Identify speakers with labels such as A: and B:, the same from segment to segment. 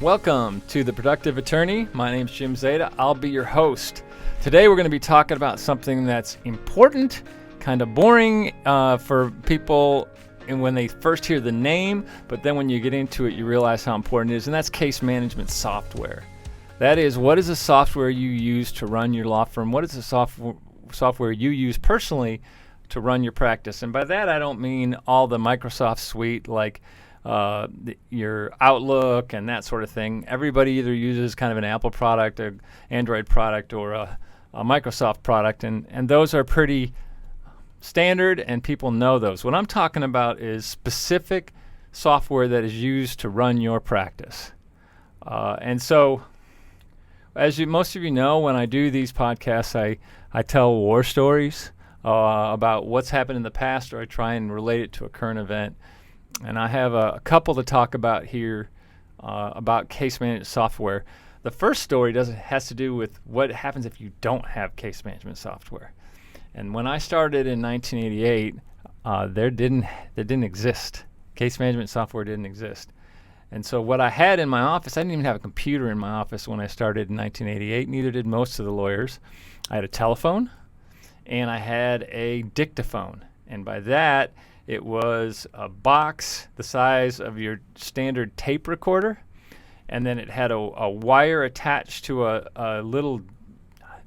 A: Welcome to The Productive Attorney. My name's Jim Zeta. I'll be your host. Today we're going to be talking about something that's important, kind of boring for people and when they first hear the name, but then when you get into it, you realize how important it is, and that's case management software. That is, what is the software you use to run your law firm? What is the software you use personally to run your practice? And by that, I don't mean all the Microsoft suite like your Outlook and that sort of thing. Everybody either uses kind of an Apple product, an Android product, or a Microsoft product, and those are pretty standard and people know those. What I'm talking about is specific software that is used to run your practice. And so, as most of you know, when I do these podcasts, I tell war stories about what's happened in the past, or I try and relate it to a current event. And I have a couple to talk about here about case management software. The first story has to do with what happens if you don't have case management software. And when I started in 1988, there didn't exist. Case management software didn't exist. And so what I had in my office, I didn't even have a computer in my office when I started in 1988. Neither did most of the lawyers. I had a telephone, and I had a dictaphone. And by that, it was a box the size of your standard tape recorder, and then it had a wire attached to a little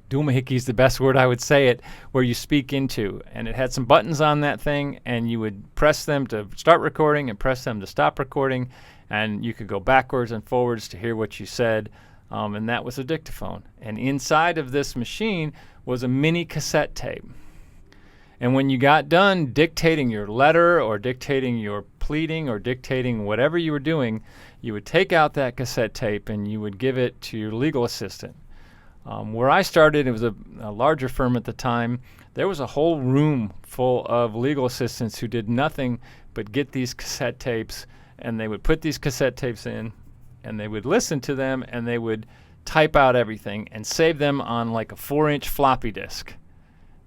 A: doohickey is the best word I would say it, where you speak into. And it had some buttons on that thing, and you would press them to start recording and press them to stop recording, and you could go backwards and forwards to hear what you said, and that was a dictaphone. And inside of this machine was a mini cassette tape. And when you got done dictating your letter or dictating your pleading or dictating whatever you were doing, you would take out that cassette tape and you would give it to your legal assistant. Where I started, it was a larger firm at the time. There was a whole room full of legal assistants who did nothing but get these cassette tapes, and they would put these cassette tapes in, and they would listen to them, and they would type out everything and save them on like a 4-inch floppy disk.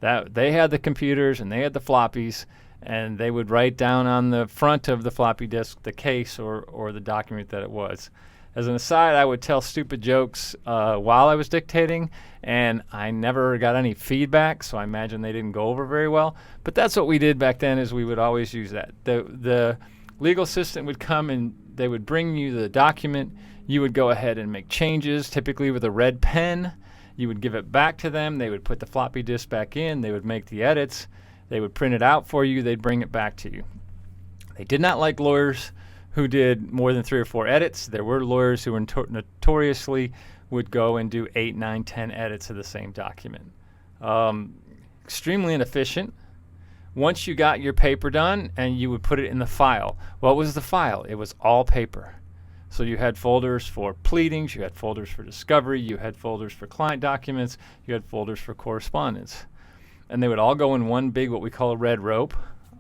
A: That they had the computers and they had the floppies, and they would write down on the front of the floppy disk the case or the document that it was. As an aside, I would tell stupid jokes while I was dictating, and I never got any feedback, so I imagine they didn't go over very well. But that's what we did back then, is we would always use that. The legal assistant would come and they would bring you the document. You would go ahead and make changes, typically with a red pen. You would give it back to them. They would put the floppy disk back in. They would make the edits. They would print it out for you. They'd bring it back to you. They did not like lawyers who did more than 3 or 4 edits. There were lawyers who were notoriously would go and do 8, 9, 10 edits of the same document. Extremely inefficient. Once you got your paper done and you would put it in the file. What was the file? It was all paper. So you had folders for pleadings, you had folders for discovery, you had folders for client documents, you had folders for correspondence. And they would all go in one big, what we call a red rope.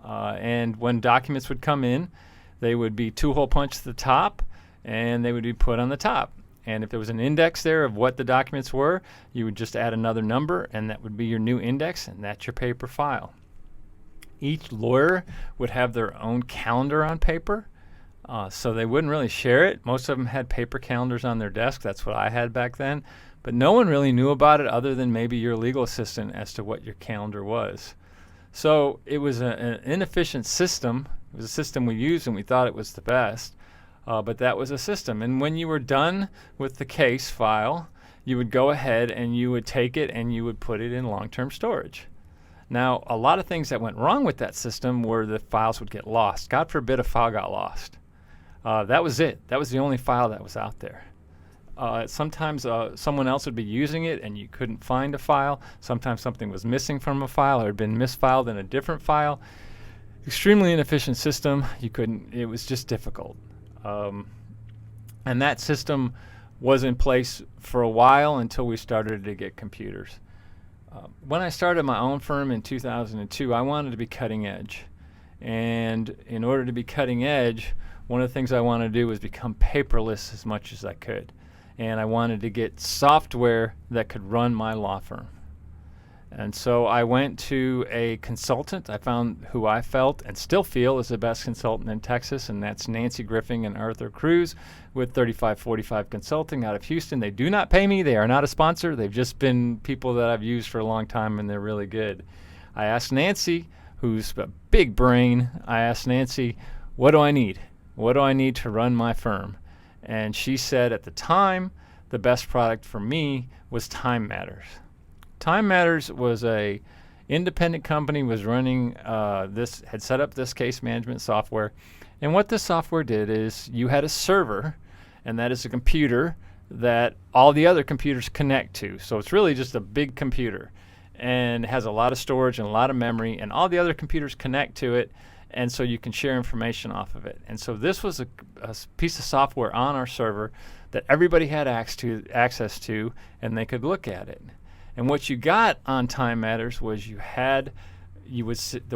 A: And when documents would come in, they would be 2-hole punched at the top, and they would be put on the top. And if there was an index there of what the documents were, you would just add another number, and that would be your new index, and that's your paper file. Each lawyer would have their own calendar on paper. So they wouldn't really share it. Most of them had paper calendars on their desk. That's what I had back then. But no one really knew about it other than maybe your legal assistant as to what your calendar was. So it was an inefficient system. It was a system we used and we thought it was the best. But that was a system. And when you were done with the case file, you would go ahead and you would take it and you would put it in long-term storage. Now, a lot of things that went wrong with that system were the files would get lost. God forbid a file got lost. That was it. That was the only file that was out there. Sometimes someone else would be using it and you couldn't find a file. Sometimes something was missing from a file or had been misfiled in a different file. Extremely inefficient system. It was just difficult. And that system was in place for a while until we started to get computers. When I started my own firm in 2002, I wanted to be cutting edge. And in order to be cutting edge, one of the things I wanted to do was become paperless as much as I could. And I wanted to get software that could run my law firm. And so I went to a consultant. I found who I felt and still feel is the best consultant in Texas, and that's Nancy Griffin and Arthur Cruz with 3545 Consulting out of Houston. They do not pay me. They are not a sponsor. They've just been people that I've used for a long time, and they're really good. I asked Nancy, who's a big brain, I asked Nancy, what do I need? What do I need to run my firm? And she said at the time, the best product for me was Time Matters. Time Matters was a independent company, was running had set up this case management software. And what this software did is you had a server, and that is a computer that all the other computers connect to. So it's really just a big computer, and it has a lot of storage and a lot of memory, and all the other computers connect to it, and so you can share information off of it. And so this was a piece of software on our server that everybody had access to, and they could look at it. And what you got on Time Matters was the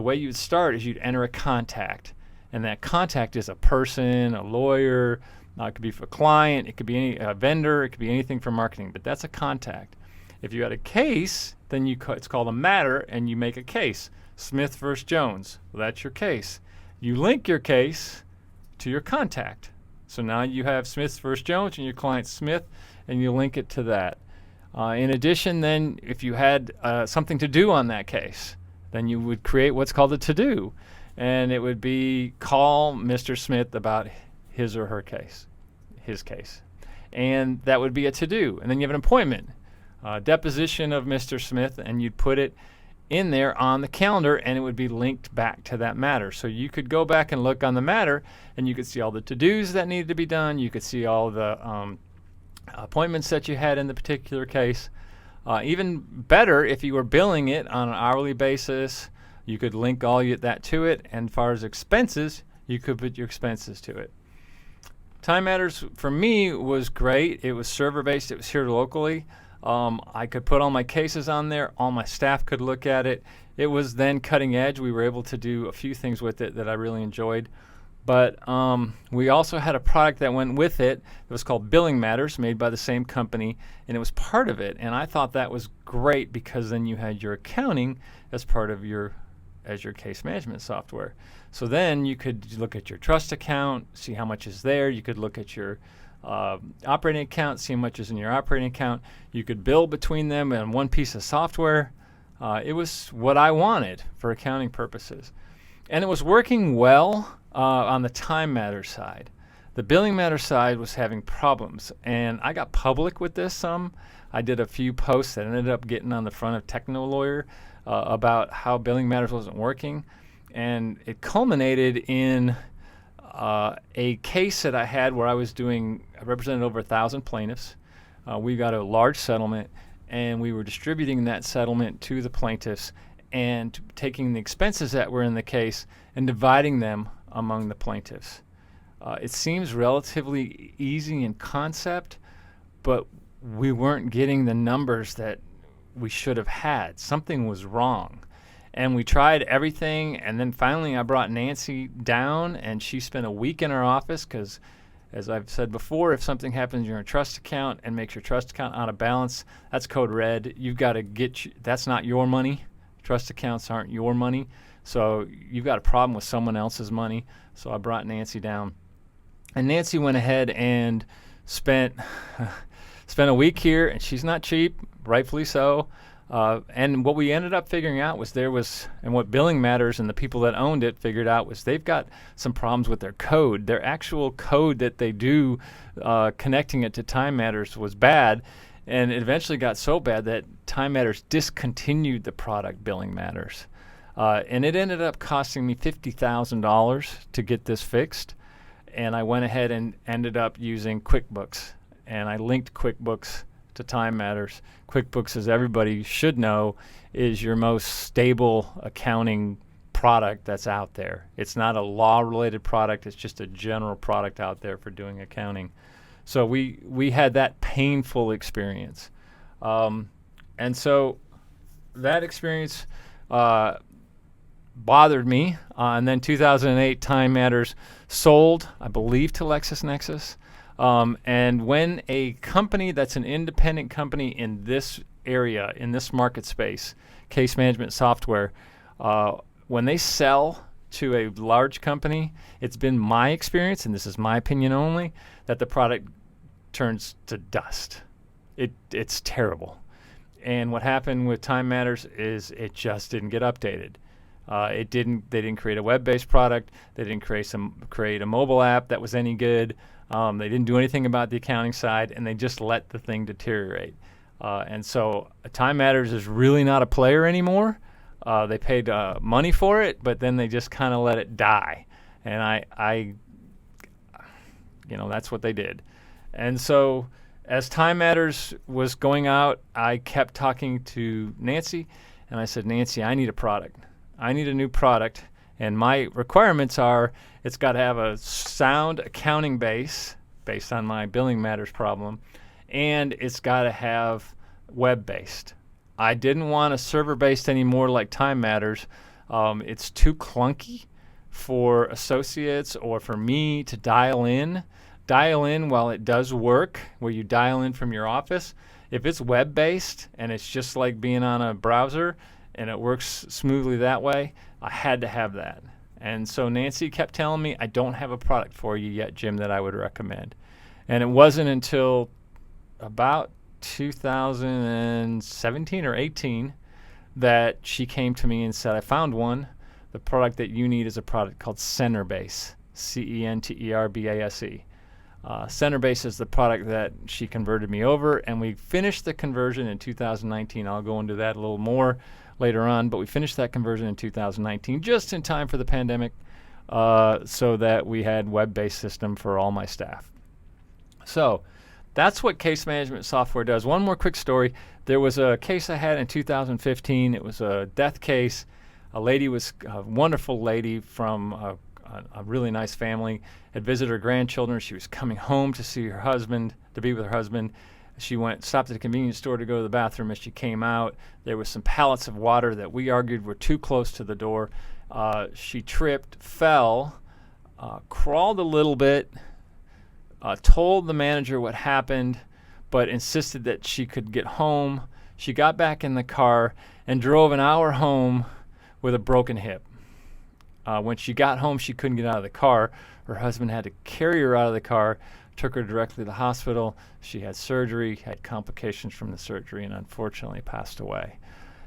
A: way you would start is you'd enter a contact, and that contact is a person, a lawyer, it could be for a client, it could be a vendor, it could be anything for marketing, but that's a contact. If you had a case, then it's called a matter, and you make a case. Smith versus Jones, well, that's your case. You link your case to your contact. So now you have Smith versus Jones and your client Smith, and you link it to that. In addition, then, if you had something to do on that case, then you would create what's called a to-do, and it would be call Mr. Smith about his or her case, his case. And that would be a to-do. And then you have an appointment, deposition of Mr. Smith, and you'd put it in there on the calendar, and it would be linked back to that matter. So you could go back and look on the matter, and you could see all the to-dos that needed to be done. You could see all the appointments that you had in the particular case. Even better, if you were billing it on an hourly basis, you could link all that to it. And as far as expenses, you could put your expenses to it. Time Matters for me was great. It was server-based. It was here locally. I could put all my cases on there. All my staff could look at it. It was then cutting edge. We were able to do a few things with it that I really enjoyed. But we also had a product that went with it. It was called Billing Matters, made by the same company, and it was part of it. And I thought that was great because then you had your accounting as part of your case management software. So then you could look at your trust account, see how much is there. You could look at your operating account, see how much is in your operating account. You could bill between them in one piece of software. It was what I wanted for accounting purposes. And it was working well on the Time Matters side. The Billing Matters side was having problems, and I got public with this some. I did a few posts that ended up getting on the front of Techno Lawyer about how Billing Matters wasn't working, and it culminated in a case that I had where I represented over 1,000 plaintiffs. We got a large settlement, and we were distributing that settlement to the plaintiffs and taking the expenses that were in the case and dividing them among the plaintiffs. It seems relatively easy in concept, but we weren't getting the numbers that we should have had. Something was wrong. And we tried everything, and then finally I brought Nancy down, and she spent a week in our office because, as I've said before, if something happens in your trust account and makes your trust account out of balance, that's code red. You've got to that's not your money. Trust accounts aren't your money. So you've got a problem with someone else's money. So I brought Nancy down. And Nancy went ahead and spent a week here, and she's not cheap, rightfully so. And what we ended up figuring out was and what Billing Matters and the people that owned it figured out was they've got some problems with their code. Their actual code that they do connecting it to Time Matters was bad, and it eventually got so bad that Time Matters discontinued the product Billing Matters. And it ended up costing me $50,000 to get this fixed, and I went ahead and ended up using QuickBooks, and I linked QuickBooks to Time Matters. QuickBooks, as everybody should know, is your most stable accounting product that's out there. It's not a law-related product. It's just a general product out there for doing accounting. So we had that painful experience. And so that experience bothered me. And then 2008, Time Matters sold, I believe, to LexisNexis. And when a company that's an independent company in this area, in this market space, case management software, when they sell to a large company, it's been my experience, and this is my opinion only, that the product turns to dust. It's terrible. And what happened with Time Matters is it just didn't get updated. They didn't create a web-based product. They didn't create a mobile app that was any good. They didn't do anything about the accounting side, and they just let the thing deteriorate. And so Time Matters is really not a player anymore. They paid money for it, but then they just kind of let it die. And I that's what they did. And so as Time Matters was going out, I kept talking to Nancy, and I said, Nancy, I need a product. I need a new product, and my requirements are it's got to have a sound accounting base based on my billing matters problem, and it's got to have web-based. I didn't want a server-based anymore like Time Matters. It's too clunky for associates or for me to dial in. While it does work, where you dial in from your office. If it's web-based and it's just like being on a browser and it works smoothly that way, I had to have that. And so Nancy kept telling me, I don't have a product for you yet, Jim, that I would recommend. And it wasn't until about 2017 or 18 that she came to me and said, I found one. The product that you need is a product called Centerbase, Centerbase. Centerbase is the product that she converted me over, and we finished the conversion in 2019. I'll go into that a little more later on, but we finished that conversion in 2019 just in time for the pandemic, so that we had web-based system for all my staff. So that's what case management software does. One more quick story. There was a case I had in 2015. It was a death case. A wonderful lady from a really nice family, had visited her grandchildren. She was coming home to see her husband, to be with her husband. She stopped at a convenience store to go to the bathroom. As she came out, there was some pallets of water that we argued were too close to the door. She tripped, fell, crawled a little bit, told the manager what happened, but insisted that she could get home. She got back in the car and drove an hour home with a broken hip. When she got home, she couldn't get out of the car. Her husband had to carry her out of the car, took her directly to the hospital. She had surgery, had complications from the surgery, and unfortunately passed away.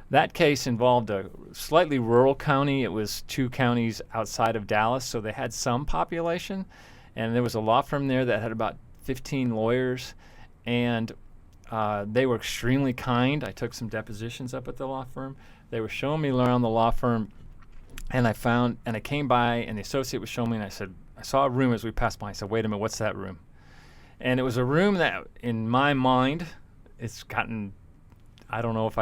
A: That case involved a slightly rural county. It was 2 counties outside of Dallas, so they had some population. And there was a law firm there that had about 15 lawyers, and they were extremely kind. I took some depositions up at the law firm. They were showing me around the law firm, and I came by, and the associate was showing me, and I said, I saw a room as we passed by. I said, wait a minute, what's that room? And it was a room that, in my mind, it's gotten, I don't know if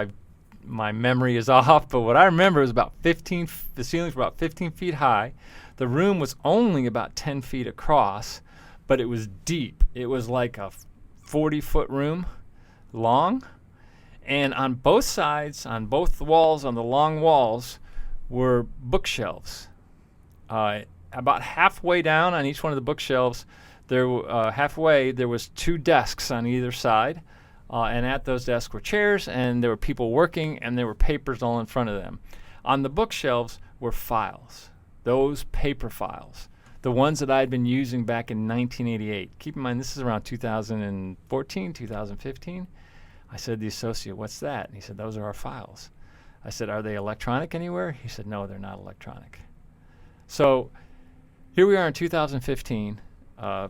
A: my memory is off, but what I remember is the ceilings were about 15 feet high. The room was only about 10 feet across, but it was deep. It was like a 40-foot room long. And on both sides, on both walls, on the long walls, were bookshelves. About halfway down on each one of the bookshelves, there was 2 desks on either side, and at those desks were chairs, and there were people working, and there were papers all in front of them. On the bookshelves were files, those paper files, the ones that I had been using back in 1988. Keep in mind, this is around 2014, 2015. I said to the associate, what's that? And he said, those are our files. I said, are they electronic anywhere? He said, no, they're not electronic. So here we are in 2015, a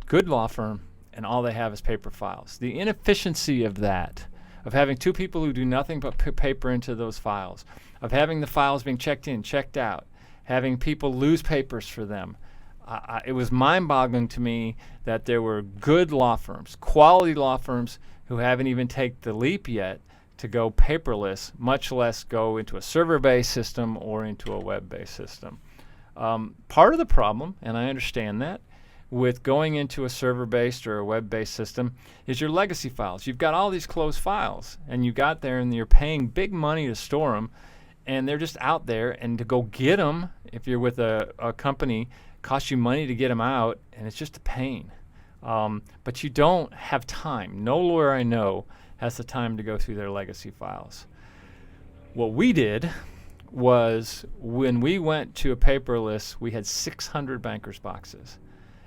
A: good law firm, and all they have is paper files. The inefficiency of that, of having 2 people who do nothing but put paper into those files, of having the files being checked in, checked out, having people lose papers for them. It was mind-boggling to me that there were good law firms, quality law firms, who haven't even taken the leap yet to go paperless, much less go into a server-based system or into a web-based system. Part of the problem, and I understand that, with going into a server-based or a web-based system is your legacy files. You've got all these closed files, and you got there and you're paying big money to store them, and they're just out there, and to go get them, if you're with a company, costs you money to get them out, and it's just a pain. But you don't have time. No lawyer I know has the time to go through their legacy files. What we did was, when we went to a paperless, we had 600 bankers boxes.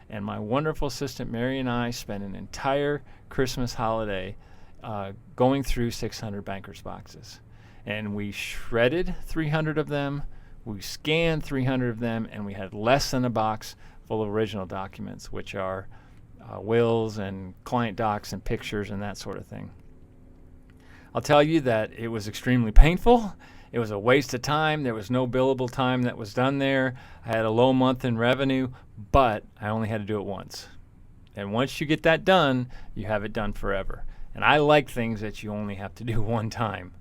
A: And my wonderful assistant Mary and I spent an entire Christmas holiday going through 600 bankers boxes. And we shredded 300 of them, we scanned 300 of them, and we had less than a box full of original documents, which are wills and client docs and pictures and that sort of thing. I'll tell you that it was extremely painful. It was a waste of time. There was no billable time that was done there. I had a low month in revenue, but I only had to do it once. And once you get that done, you have it done forever. And I like things that you only have to do one time.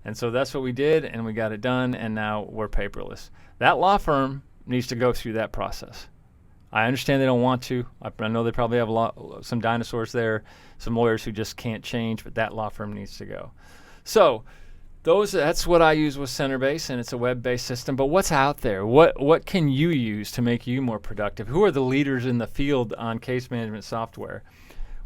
A: And so that's what we did, and we got it done, and now we're paperless. That law firm needs to go through that process. I understand they don't want to. I know they probably have some dinosaurs there, some lawyers who just can't change, but that law firm needs to go. So that's what I use with Centerbase, and it's a web-based system. But what's out there? What can you use to make you more productive? Who are the leaders in the field on case management software?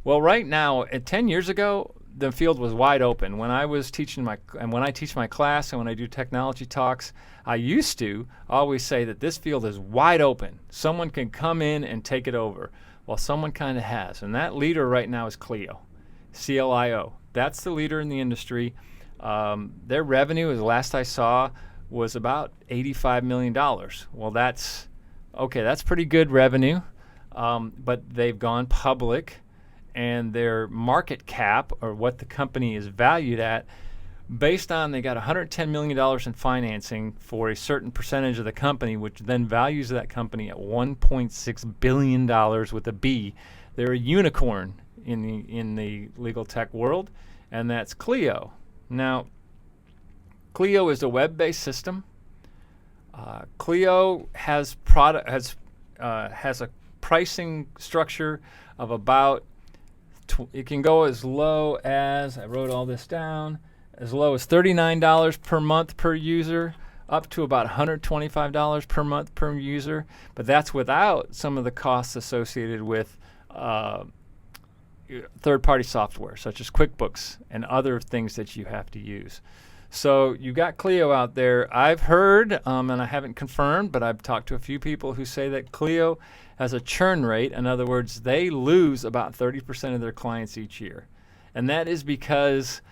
A: Well, right now, 10 years ago, the field was wide open. When I was teaching when I teach my class and when I do technology talks, I used to always say that this field is wide open. Someone can come in and take it over. Well, someone kind of has, and that leader right now is Clio, CLIO. That's the leader in the industry. Their revenue, as last I saw, was about $85 million. Well, that's pretty good revenue, but they've gone public, and their market cap, or what the company is valued at, based on they got $110 million in financing for a certain percentage of the company, which then values that company at $1.6 billion with a B. They're a unicorn in the legal tech world, and that's Clio. Now, Clio is a web-based system. Clio has a pricing structure of about it can go as low as, I wrote all this down, as low as $39 per month per user, up to about $125 per month per user. But that's without some of the costs associated with third-party software, such as QuickBooks and other things that you have to use. So you got Clio out there. I've heard, and I haven't confirmed, but I've talked to a few people who say that Clio has a churn rate. In other words, they lose about 30% of their clients each year. And that is because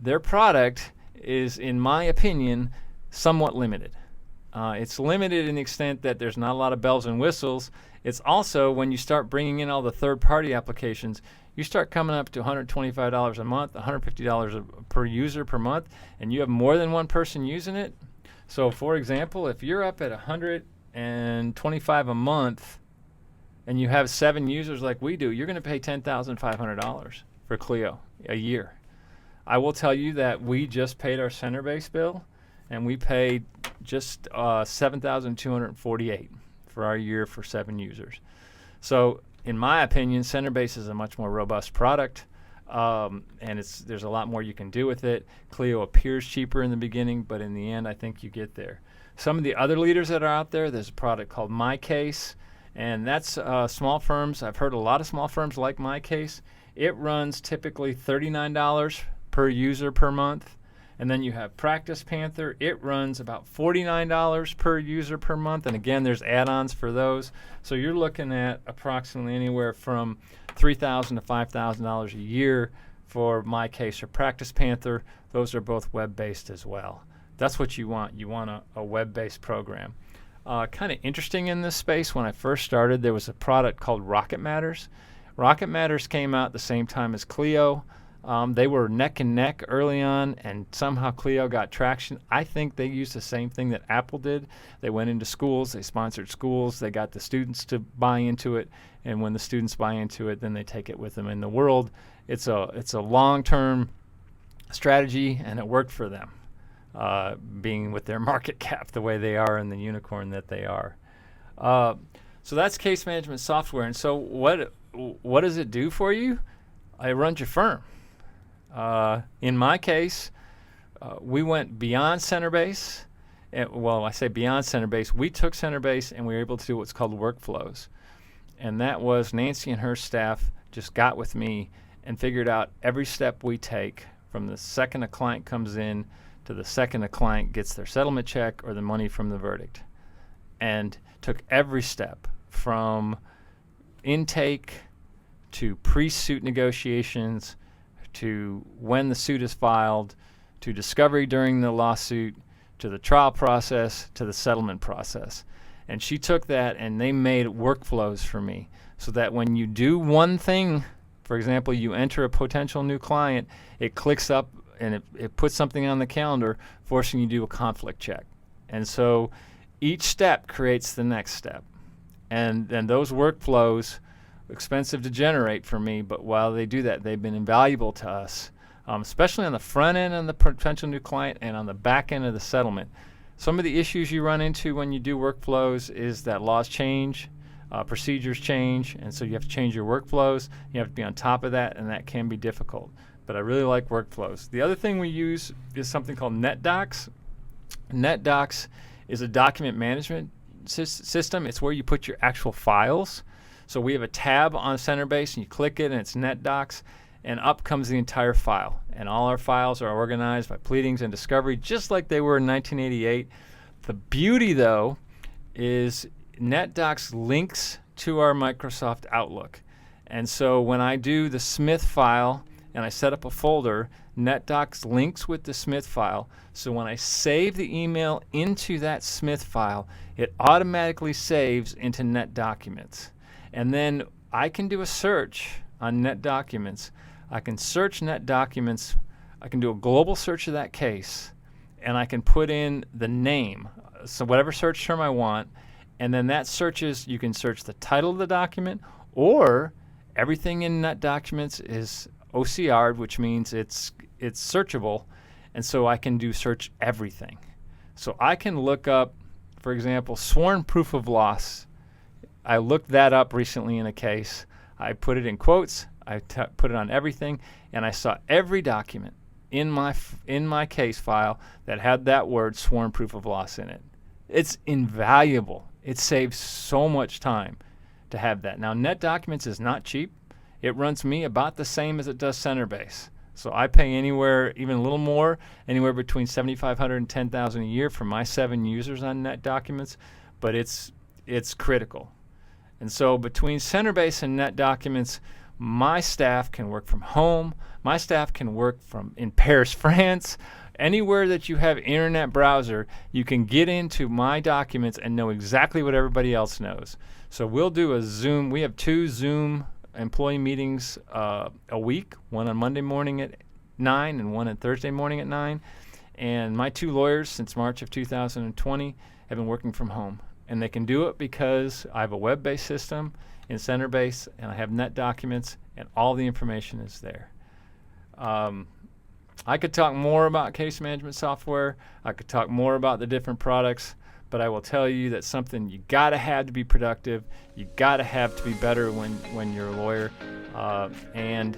A: their product is, in my opinion, somewhat limited. It's limited in the extent that there's not a lot of bells and whistles. It's also, when you start bringing in all the third-party applications, you start coming up to $125 a month, $150 per user per month, and you have more than one person using it. So, for example, if you're up at $125 a month and you have 7 users like we do, you're going to pay $10,500 for Clio a year. I will tell you that we just paid our Centerbase bill, and we paid just $7,248 for our year for 7 users. So, in my opinion, Centerbase is a much more robust product, and there's a lot more you can do with it. Clio appears cheaper in the beginning, but in the end, I think you get there. Some of the other leaders that are out there, there's a product called MyCase, and that's small firms. I've heard a lot of small firms like MyCase. It runs typically $39 per user per month. And then you have Practice Panther. It runs about $49 per user per month. And again, there's add-ons for those. So you're looking at approximately anywhere from $3,000 to $5,000 a year for MyCase or Practice Panther. Those are both web-based as well. That's what you want. You want a web-based program. Kind of interesting in this space, when I first started, there was a product called Rocket Matters. Rocket Matters came out the same time as Clio. They were neck and neck early on, and somehow Clio got traction. I think they used the same thing that Apple did. They went into schools, they sponsored schools, they got the students to buy into it, and when the students buy into it, then they take it with them in the world. It's a long-term strategy, and it worked for them, being with their market cap the way they are and the unicorn that they are. So that's case management software. And so what does it do for you? It runs your firm. In my case, we went beyond Centerbase. Well, I say beyond Centerbase. We took Centerbase and we were able to do what's called workflows. And that was Nancy and her staff just got with me and figured out every step we take from the second a client comes in to the second a client gets their settlement check or the money from the verdict. And took every step from intake to pre-suit negotiations to when the suit is filed to discovery during the lawsuit to the trial process to the settlement process. And she took that and they made workflows for me so that when you do one thing, for example, you enter a potential new client, it clicks up and it puts something on the calendar forcing you to do a conflict check. And so each step creates the next step. And those workflows, expensive to generate for me, but while they do that, they've been invaluable to us, especially on the front end of the potential new client and on the back end of the settlement. Some of the issues you run into when you do workflows is that laws change, procedures change, and so you have to change your workflows. You have to be on top of that, and that can be difficult. But I really like workflows. The other thing we use is something called Netdocs. Netdocs is a document management system. It's where you put your actual files. So we have a tab on Centerbase, and you click it, and it's Netdocs, and up comes the entire file. And all our files are organized by pleadings and discovery, just like they were in 1988. The beauty, though, is Netdocs links to our Microsoft Outlook. And so when I do the Smith file and I set up a folder, Netdocs links with the Smith file. So when I save the email into that Smith file, it automatically saves into NetDocuments. And then I can do a search on NetDocuments. I can search NetDocuments. I can do a global search of that case, and I can put in the name, so whatever search term I want, and then that searches, you can search the title of the document, or everything in NetDocuments is OCR'd, which means it's searchable, and so I can do search everything. So I can look up, for example, sworn proof of loss. I looked that up recently in a case. I put it in quotes. I put it on everything, and I saw every document in my case file that had that word sworn proof of loss in it. It's invaluable. It saves so much time to have that. Now, NetDocuments is not cheap. It runs me about the same as it does Centerbase. So I pay anywhere, even a little more, anywhere between $7,500 and $10,000 a year for my 7 users on NetDocuments, but it's critical. And so between Centerbase and NetDocuments, my staff can work from home. My staff can work from in Paris, France. Anywhere that you have internet browser, you can get into my documents and know exactly what everybody else knows. So we'll do a Zoom. We have 2 Zoom employee meetings a week, one on Monday morning at 9 and one on Thursday morning at 9. And my 2 lawyers since March of 2020 have been working from home. And they can do it because I have a web-based system in Centerbase, and I have NetDocuments, and all the information is there. I could talk more about case management software. I could talk more about the different products, but I will tell you that something you got to have to be productive. You got to have to be better when you're a lawyer. And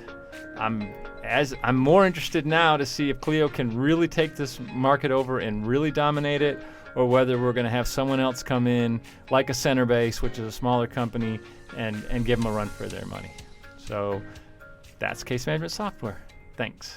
A: I'm more interested now to see if Clio can really take this market over and really dominate it, or whether we're going to have someone else come in like a Centerbase, which is a smaller company, and give them a run for their money. So that's case management software. Thanks.